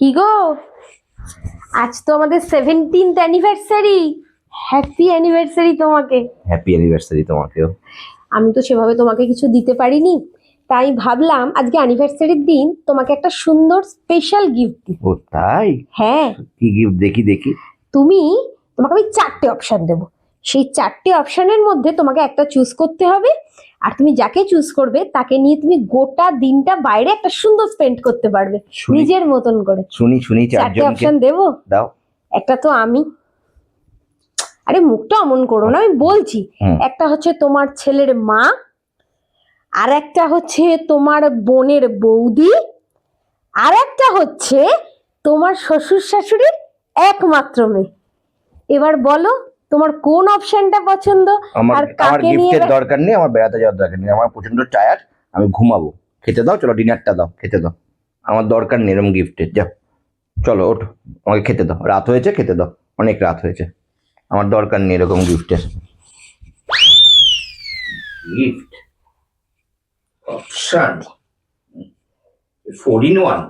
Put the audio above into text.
কি গো, আজ তো আমাদের 17th অ্যানিভার্সারি। হ্যাপি অ্যানিভার্সারি তোমাকে। হ্যাপি অ্যানিভার্সারি তোমাকেও। আমি তো সেভাবে তোমাকে কিছু দিতে পারিনি, তাই ভাবলাম আজকে অ্যানিভার্সারির দিন তোমাকে একটা সুন্দর স্পেশাল গিফট দিই। ও তাই? হ্যাঁ, কি গিফট দেখি দেখি। তোমাকে আমি 4টে অপশন দেবো। সেই 4টে অপশনের মধ্যে তোমাকে একটা চুজ করতে হবে, আর তুমি যাকে চুজ করবে তাকে নিয়ে তুমি গোটা দিনটা বাইরে একটা সুন্দর স্পেন্ড করতে পারবে শুনি। নিজের মতন করে। শুনি 4টে 4জনকে অপশন দেবো। দাও। একটা তো আমি, আরে মুখটা অমন করো না, আমি বলছি। একটা হচ্ছে তোমার ছেলের মা, আর একটা হচ্ছে তোমার বোনের বৌদি, আর একটা হচ্ছে তোমার শ্বশুর শাশুড়ির একমাত্র মেয়ে। এবার বলো তোমার কোন অপশনটা পছন্দ আমার আর কাকে নিয়ে গিফটের দরকার নেই, আমার বেড়াতে যাওয়ার দরকার নেই, আমার প্রচন্ড টায়ার্ড, আমি ঘুমাবো। খেতে দাও, চলো ডিনারটা দাও, খেতে দাও। আমার দরকার নেই এরকম গিফটের, যাও চলো ওঠো, আমাকে খেতে দাও, রাত হয়েছে, খেতে দাও, অনেক রাত হয়েছে, আমার দরকার নেই এরকম গিফটের। Gift option 4 in 1।